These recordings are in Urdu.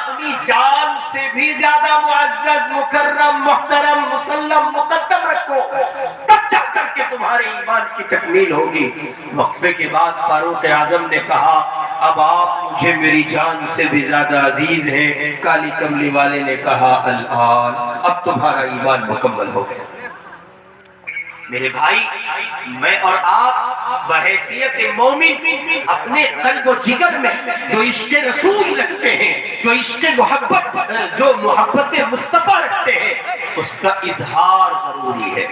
اپنی جان سے بھی زیادہ معزز مکرم محترم مسلم مقدم رکھو، تب جا کر کے تمہارے ایمان کی تکمیل ہوگی۔ وقفے کے بعد فاروق اعظم نے کہا اب آپ مجھے میری جان سے بھی زیادہ عزیز ہیں۔ کالی کملی والے نے کہا الآن اب تمہارا ایمان مکمل ہو گیا۔ میرے بھائی، میں اور آپ بحیثیت مومن اپنے قلب و جگر میں جو عشق رسول رکھتے ہیں، جو عشق محبت، جو محبت مصطفیٰ رکھتے ہیں، اس کا اظہار ضروری ہے،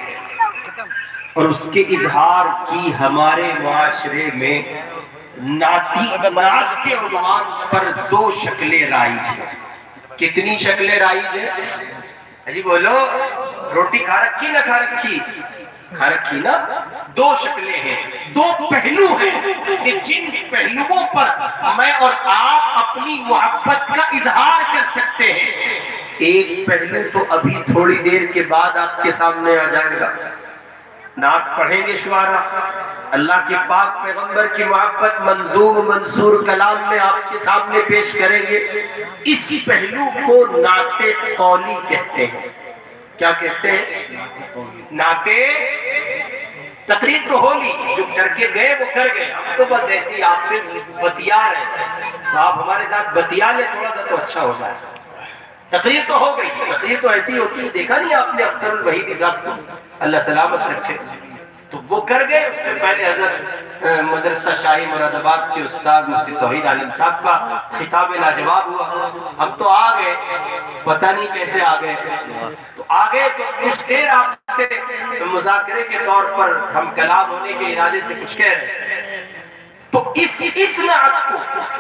اور اس کے اظہار کی ہمارے معاشرے میں نعت کے عنوان پر 2 شکلیں رائج ہیں۔ کتنی شکلیں رائج ہیں؟ جی بولو، روٹی کھا رکھی نہ کھا رکھی؟ کھا رکھی نا؟ 2 شکلیں ہیں، 2 پہلو ہیں کہ جن پہلوؤں پر میں اور آپ اپنی محبت کا اظہار کر سکتے ہیں۔ ایک پہلو تو ابھی تھوڑی دیر کے بعد آپ کے سامنے آ جائے گا، نعت پڑھیں گے شعراء، اللہ کے پاک پیغمبر کی محبت منظوم منصور کلام میں آپ کے سامنے پیش کریں گے۔ اس پہلو کو نعت قولی کہتے ہیں۔ کیا کہتے ہیں؟ نعت تقریر تو ہولی، جو کر کے گئے وہ کر گئے، ہم تو بس ایسی آپ سے بتیا رہے ہیں، تو آپ ہمارے ساتھ بتیا لیں تھوڑا سا تو اچھا ہو جائے۔ تقریر تو ہو گئی، تقریر تو ایسی ہوتی ہے، دیکھا نہیں آپ نے اختر الوحید صاحب کو، اللہ سلامت رکھے، تو وہ کر گئے۔ اس سے پہلے حضرت مدرسہ شاہی مراد آباد کے استاد مفتی توحید عالم صاحب کا خطاب لاجواب ہوا، ہم تو آ گئے، پتہ نہیں کیسے آ گئے، تو آ گئے تو کچھ دیر آپ سے مذاکرے کے طور پر ہم کلام ہونے کے ارادے سے کچھ کہہ رہے ہیں، تو اس نعت کو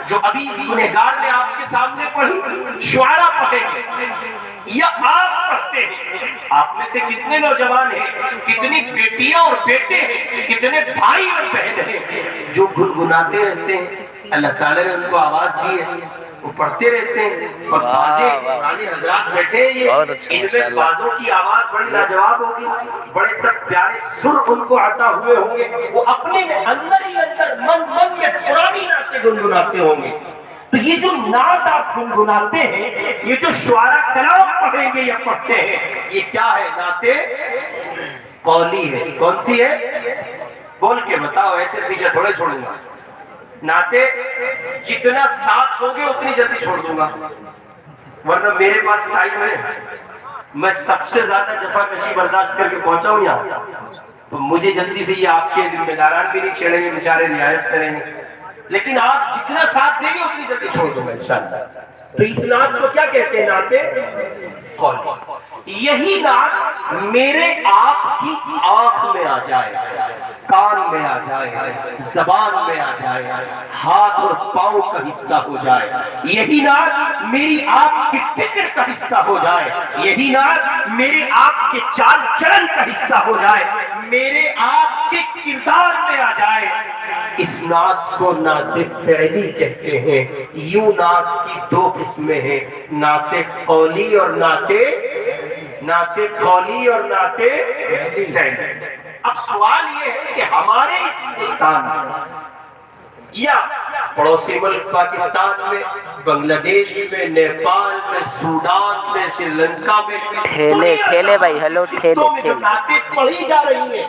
جو ابھی گنہگار نے آپ کے سامنے پڑھی، شعراء پڑھیں گے یا آپ پڑھتے ہیں؟ آپ میں سے کتنے نوجوان ہیں، کتنی بیٹیاں اور بیٹے ہیں، کتنے بھائی اور بہن ہیں جو گنگناتے رہتے ہیں؟ اللہ تعالیٰ نے ان کو آواز دی ہے، وہ پڑھتے رہتے ہیں، اور پرانے حضرات بیٹھے ہیں، ان میں بازوں کی آواز بڑی لاجواب ہوگی، بڑے سب پیارے سر ان کو عطا ہوئے ہوں گے، وہ اپنے میں اندر ہی اندر من میں پرانی نعتیں گنگناتے ہوں گے۔ تو یہ جو نعت آپ گنگناتے ہیں، یہ جو شعراء کلام پڑھیں گے یا پڑھتے ہیں، یہ کیا ہے؟ نعت قولی ہے۔ کون سی ہے؟ بول کے بتاؤ، ایسے پیچھے تھوڑے چھوڑوں گا۔ نعت جتنا ساتھ ہوگے اتنی جلدی چھوڑ دوں گا، ورنہ میرے پاس ٹائم ہے، میں سب سے زیادہ جفا کشی برداشت کر کے پہنچا ہوں یہاں، تو مجھے جلدی سے یہ آپ کے ذمہ داران بھی نہیں چھیڑیں گے، بیچارے رعایت کریں گے، لیکن آپ جتنا ساتھ دیں گے اتنی جلدی چھوڑ دوں گا انشاءاللہ۔ تو اس نعت کو کیا کہتے ہیں؟ نعت قولی۔ یہی نعت میرے آپ کی آنکھ میں آ جائے، کان میں آ جائے، زبان میں آ جائے، ہاتھ اور پاؤں کا حصہ ہو جائے، یہی نعت میری آپ کی فکر کا حصہ ہو جائے، یہی نعت میرے آپ کے چال چلن کا حصہ ہو جائے، میرے آپ کے کردار میں آ جائے۔ اس نعت کو نعت فعلی کہتے ہیں۔ یوں نعت کی 2 قسمیں ہیں، نعت قولی اور نعت فعلی۔ اب سوال یہ ہے کہ ہمارے اس ہندوستان میں یا پڑوسی ملک پاکستان میں، بنگلہ دیش میں، نیپال میں، سوڈان میں، سری لنکا میں، ٹھیلے بھائی ہلو ٹھیلے جو نعتیں پڑھی جا رہی ہیں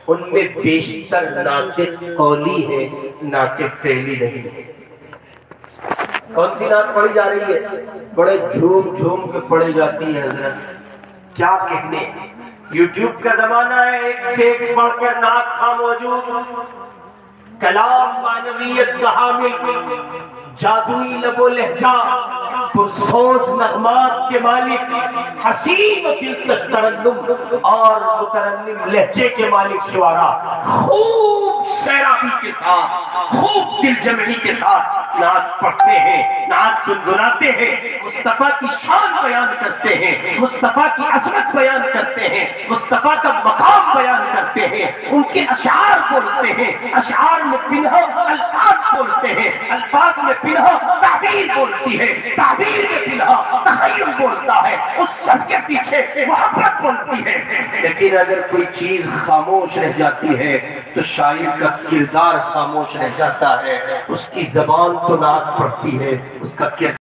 ان میں بیشتر نعت قولی ہے، نعت فعلی نہیں ہے۔ کون سی نعت پڑھی جا رہی ہے؟ بڑے جھوم جھوم کے پڑھی جاتی ہے حضرت، کیا کہنے۔ یوٹیوب کا زمانہ ہے، ایک سے ایک پڑھ کر نعت خواہ موجود، کلام معنویت کا حامل، جادوئی لب و لہجہ، پرسوز نغمات کے مالک، حسین و دلکش ترنم اور مترنم لہجے کے مالک شعراء، خوب سیرابی کے ساتھ، خوب دل جمعی کے ساتھ نعت پڑھتے ہیں، نعت گنگناتے ہیں، مصطفیٰ کی شان بیان کرتے ہیں، مصطفیٰ کی عظمت بیان کرتے ہیں، مصطفیٰ کا مقام بیان کرتے ہیں، ان کے اشعار بولتے ہیں، اشعار میں پنہا الفاظ بولتے ہیں، الفاظ میں پنہا تعبیر بولتی ہے، تعبیر میں پنہا تخیل بولتا ہے، اس سب کے پیچھے محبت بولتی ہے۔ لیکن اگر کوئی چیز خاموش رہ جاتی ہے تو شاعر کا کردار خاموش رہ جاتا ہے، اس کی زبان تو نعت پڑھتی ہے، اس کا کردار